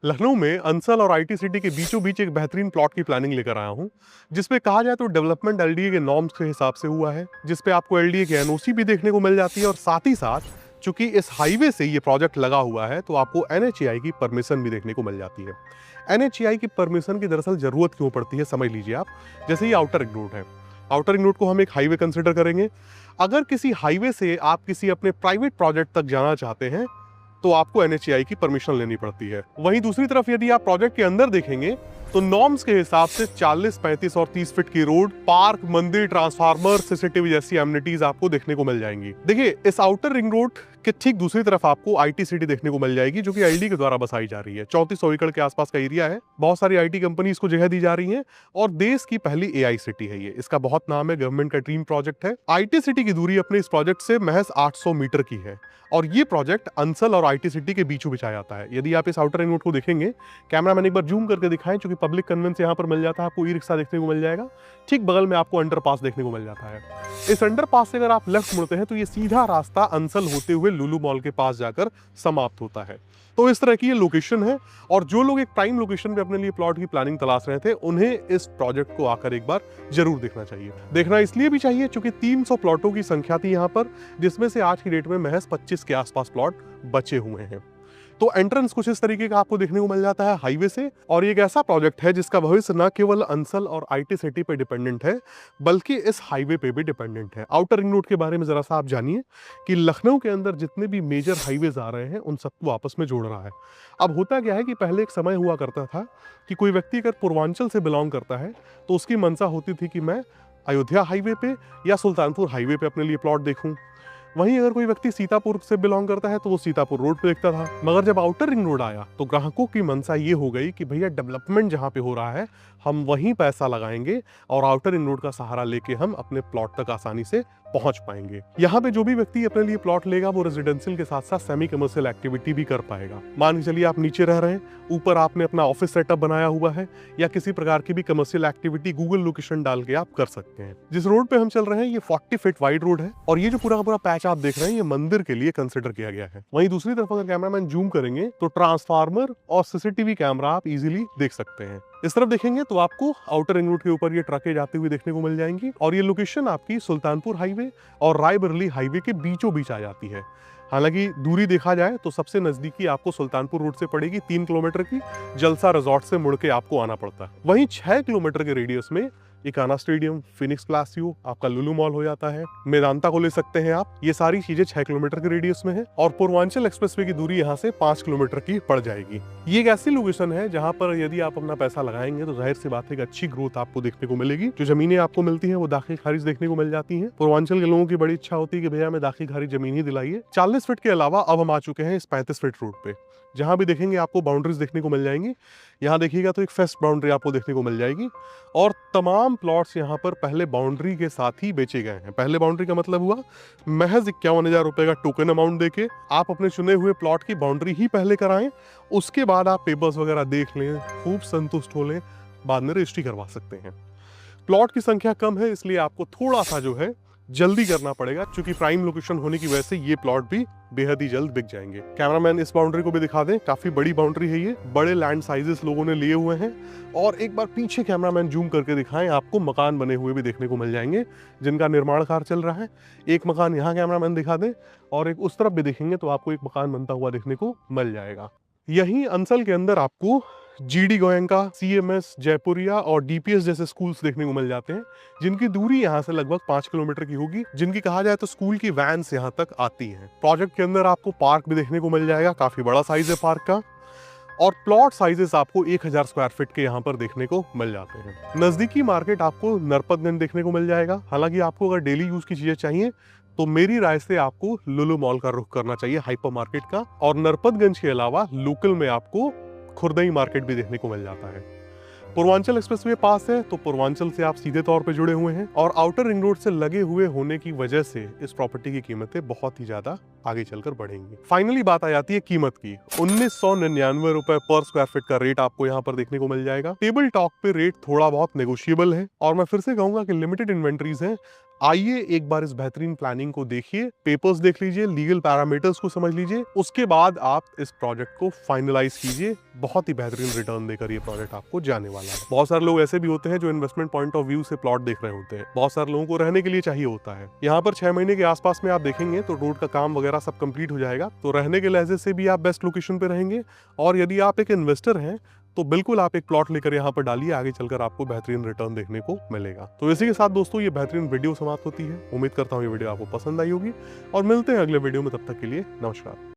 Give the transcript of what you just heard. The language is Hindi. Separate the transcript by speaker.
Speaker 1: लखनऊ में अंसल और आईटी सिटी के बीचों बीच एक बेहतरीन प्लॉट की प्लानिंग लेकर आया हूँ, जिसपे कहा जाए तो डेवलपमेंट एलडीए के नॉर्म्स के हिसाब से हुआ है, जिसपे आपको एलडीए की एनओसी भी देखने को मिल जाती है और साथ ही साथ चूंकि इस हाईवे से ये प्रोजेक्ट लगा हुआ है तो आपको एनएचएआई की परमिशन भी देखने को मिल जाती है। एनएचएआई की परमिशन की दरअसल जरूरत क्यों पड़ती है समझ लीजिए आप। जैसे ये आउटर रिंग रोड है, आउटर रिंग रोड को हम एक हाईवे कंसिडर करेंगे। अगर किसी हाईवे से आप किसी अपने प्राइवेट प्रोजेक्ट तक जाना चाहते हैं तो आपको एनएचएआई की परमिशन लेनी पड़ती है। वहीं दूसरी तरफ यदि आप प्रोजेक्ट के अंदर देखेंगे तो नॉर्म्स के हिसाब से 40, 35 और 30 फीट की रोड, पार्क, मंदिर, ट्रांसफार्मर, सीसीटीवी जैसी एमिनिटीज आपको देखने को मिल जाएंगी। देखिए, इस आउटर रिंग रोड के ठीक दूसरी तरफ आपको आईटी सिटी देखने को मिल जाएगी, जो कि एलडी के द्वारा बसाई जा रही है। 3400 एकड़ के आसपास का एरिया है। बहुत सारी आईटी कंपनीज को जगह दी जा रही है और देश की पहली एआई सिटी है ये। इसका बहुत नाम है, गवर्नमेंट का ड्रीम प्रोजेक्ट है। आईटी सिटी की दूरी अपने इस प्रोजेक्ट से महज 800 मीटर की है और ये प्रोजेक्ट अंसल और आईटी सिटी के बीचों बीच आ जाता है। यदि आप इस आउटर रिंग रोड को देखेंगे, कैमरामैन एक बार जूम करके दिखाएं, क्योंकि पब्लिक कन्वेंस यहाँ पर मिल जाता है, आपको ई रिक्शा देखने को मिल जाएगा। ठीक बगल में आपको अंडरपास देखने को मिल जाता है। इस अंडरपास से अगर आप लेफ्ट मुड़ते हैं तो ये सीधा रास्ता अंसल होते हुए लुलु मॉल के पास जाकर समाप्त होता है। तो इस तरह की ये लोकेशन है और जो लोग एक प्राइम लोकेशन पे अपने लिए प्लॉट की प्लानिंग तलाश रहे थे, उन्हें इस प्रोजेक्ट को आकर एक बार जरूर देखना चाहिए। देखना इसलिए भी चाहिए क्योंकि 300 प्लॉटों की संख्या थी यहाँ पर, जिसमें से आज की डेट में महज 25 के आसपास प्लॉट बचे हुए हैं। तो एंट्रेंस कुछ इस तरीके का आपको देखने को मिल जाता है हाईवे से। और ये एक ऐसा प्रोजेक्ट है जिसका भविष्य न केवल अंसल और आईटी सिटी पे डिपेंडेंट है, बल्कि इस हाईवे पे भी डिपेंडेंट है। आउटर रिंग रोड के बारे में जरा सा आप जानिए कि लखनऊ के अंदर जितने भी मेजर हाईवेज आ रहे हैं उन सबको आपस में जोड़ रहा है। अब होता क्या है कि पहले एक समय हुआ करता था कि कोई व्यक्ति अगर पूर्वांचल से बिलोंग करता है तो उसकी मंशा होती थी कि मैं अयोध्या हाईवे पे या सुल्तानपुर हाईवे पे अपने लिए प्लॉट देखूं। वहीं अगर कोई व्यक्ति सीतापुर से बिलोंग करता है तो वो सीतापुर रोड पे देखता था। मगर जब आउटर रिंग रोड आया तो ग्राहकों की मंशा ये हो गई कि भैया डेवलपमेंट जहाँ पे हो रहा है हम वहीं पैसा लगाएंगे और आउटर रिंग रोड का सहारा लेके हम अपने प्लॉट तक आसानी से पहुंच पाएंगे। यहाँ पे जो भी व्यक्ति अपने लिए प्लॉट लेगा वो रेजिडेंशियल के साथ साथ सेमी कमर्शियल एक्टिविटी भी कर पाएगा। मान के चलिए आप नीचे रह रहे हैं, ऊपर आपने अपना ऑफिस सेटअप बनाया हुआ है या किसी प्रकार की भी कमर्शियल एक्टिविटी गूगल लोकेशन डाल के आप कर सकते हैं। जिस रोड पे हम चल रहे हैं ये 40 फीट वाइड रोड है और ये जो पूरा का पूरा पैच आप देख रहे हैं ये मंदिर के लिए कंसिडर किया गया है। वहीं दूसरी तरफ अगर कैमरामैन जूम करेंगे तो ट्रांसफार्मर और सीसीटीवी कैमरा आप इजीली देख सकते हैं। इस तरफ देखेंगे तो आपको आउटर रिंग रोड के ऊपर ये ट्रकें जाती हुई देखने को मिल जाएंगी और ये लोकेशन आपकी सुल्तानपुर हाईवे और रायबरेली हाईवे के बीचों बीच आ जाती है। हालांकि दूरी देखा जाए तो सबसे नजदीकी आपको सुल्तानपुर रोड से पड़ेगी 3 किलोमीटर की, जलसा रिजॉर्ट से मुड़ के आपको आना पड़ता है। वहीं 6 किलोमीटर के रेडियस में इकाना स्टेडियम, फिनिक्स प्लासियो, आपका लुलु मॉल हो जाता है, मेदांता को ले सकते हैं आप। ये सारी चीजें 6 किलोमीटर के रेडियस में है और पूर्वांचल एक्सप्रेसवे की दूरी यहाँ से 5 किलोमीटर की पड़ जाएगी। ये एक ऐसी लोकेशन है जहाँ पर यदि आप अपना पैसा लगाएंगे तो जाहिर सी बात है कि अच्छी ग्रोथ आपको देखने को मिलेगी। जो जमीनें आपको मिलती है वो दाखिल खारिज देखने को मिल जाती है। पूर्वांचल के लोगों की बड़ी इच्छा होती है कि भैया हमें दाखिल खारिज जमीन ही दिलाइए। 40 फीट के अलावा अब हम आ चुके हैं इस 35 फीट रोड पे। जहां भी देखेंगे आपको बाउंड्रीज देखने को मिल जाएंगी। यहाँ देखिएगा तो एक फेस्ट बाउंड्री आपको देखने को मिल जाएगी और तमाम प्लॉट्स यहाँ पर पहले बाउंड्री के साथ ही बेचे गए हैं। पहले बाउंड्री का मतलब हुआ महज 51,000 रुपए का टोकन अमाउंट देके आप अपने चुने हुए प्लॉट की बाउंड्री ही पहले कराएं, उसके बाद आप पेपर्स वगैरह देख लें, खूब संतुष्ट हो लें, बाद में रजिस्ट्री करवा सकते हैं। प्लॉट की संख्या कम है इसलिए आपको थोड़ा सा जो है जल्दी करना पड़ेगा, क्योंकि प्राइम लोकेशन होने की वजह से ये प्लॉट भी बेहद ही जल्द बिक जाएंगे। कैमरामैन इस बाउंड्री को भी दिखा दें, काफी बड़ी बाउंड्री है ये, बड़े लैंड साइजेस लोगों ने लिए हुए हैं। और एक बार पीछे कैमरामैन जूम करके दिखाएं, आपको मकान बने हुए भी देखने को मिल जाएंगे जिनका निर्माण कार्य चल रहा है। एक मकान यहाँ कैमरामैन दिखा दें और एक उस तरफ भी देखेंगे तो आपको एक मकान बनता हुआ देखने को मिल जाएगा। यहीं अंसल के अंदर आपको जीडी गोयनका, सीएमएस, जयपुरिया और डीपीएस जैसे स्कूल्स देखने को मिल जाते हैं, जिनकी दूरी यहाँ से लगभग 5 किलोमीटर की होगी, जिनकी कहा जाए तो स्कूल की वैन्स यहाँ तक आती हैं। प्रोजेक्ट के अंदर आपको पार्क भी देखने को मिल जाएगा, काफी बड़ा साइज है पार्क का और प्लॉट साइजेस आपको 1000 स्क्वायर फीट के यहाँ पर देखने को मिल जाते हैं। नजदीकी मार्केट आपको नरपतगंज देखने को मिल जाएगा। हालांकि आपको अगर डेली यूज की चीजें चाहिए तो मेरी राय से आपको लुलु मॉल का रुख करना चाहिए, हाइपर मार्केट का। और नरपतगंज के अलावा लोकल में आपको खुरदई मार्केट भी देखने को मिल जाता है। पूर्वांचल एक्सप्रेसवे पास है तो पूर्वांचल से आप सीधे तौर पे जुड़े हुए हैं और आउटर रिंग रोड से लगे हुए होने की वजह से इस प्रॉपर्टी की कीमतें बहुत ही ज्यादा आगे चलकर बढ़ेंगी। फाइनली बात आ जाती है कीमत की। 1999 रुपए पर स्क्वायर फीट का रेट आपको यहाँ पर देखने को मिल जाएगा। टेबल टॉक पे रेट थोड़ा बहुत नेगोशिएबल है और मैं फिर से कहूंगा कि लिमिटेड इन्वेंट्रीज है। आइए एक बार इस बेहतरीन प्लानिंग को देखिए, पेपर्स देख लीजिए, लीगल पैरामीटर्स को समझ लीजिए, उसके बाद आप इस प्रोजेक्ट को फाइनलाइज कीजिए। बहुत ही बेहतरीन रिटर्न देकर ये प्रोजेक्ट आपको जाने वाला है। बहुत सारे लोग ऐसे भी होते हैं जो इन्वेस्टमेंट पॉइंट ऑफ व्यू से प्लॉट देख रहे होते हैं। बहुत सारे लोगों को रहने के लिए चाहिए होता है। यहाँ पर 6 महीने के आसपास में आप देखेंगे तो रोड का काम वगैरह सब कंप्लीट हो जाएगा, तो रहने के लहजे से भी आप बेस्ट लोकेशन पे रहेंगे। और यदि आप एक इन्वेस्टर हैं तो बिल्कुल आप एक प्लॉट लेकर यहाँ पर डालिए, आगे चलकर आपको बेहतरीन रिटर्न देखने को मिलेगा। तो इसी के साथ दोस्तों ये बेहतरीन वीडियो समाप्त होती है। उम्मीद करता हूँ ये वीडियो आपको पसंद आई होगी और मिलते हैं अगले वीडियो में। तब तक के लिए नमस्कार।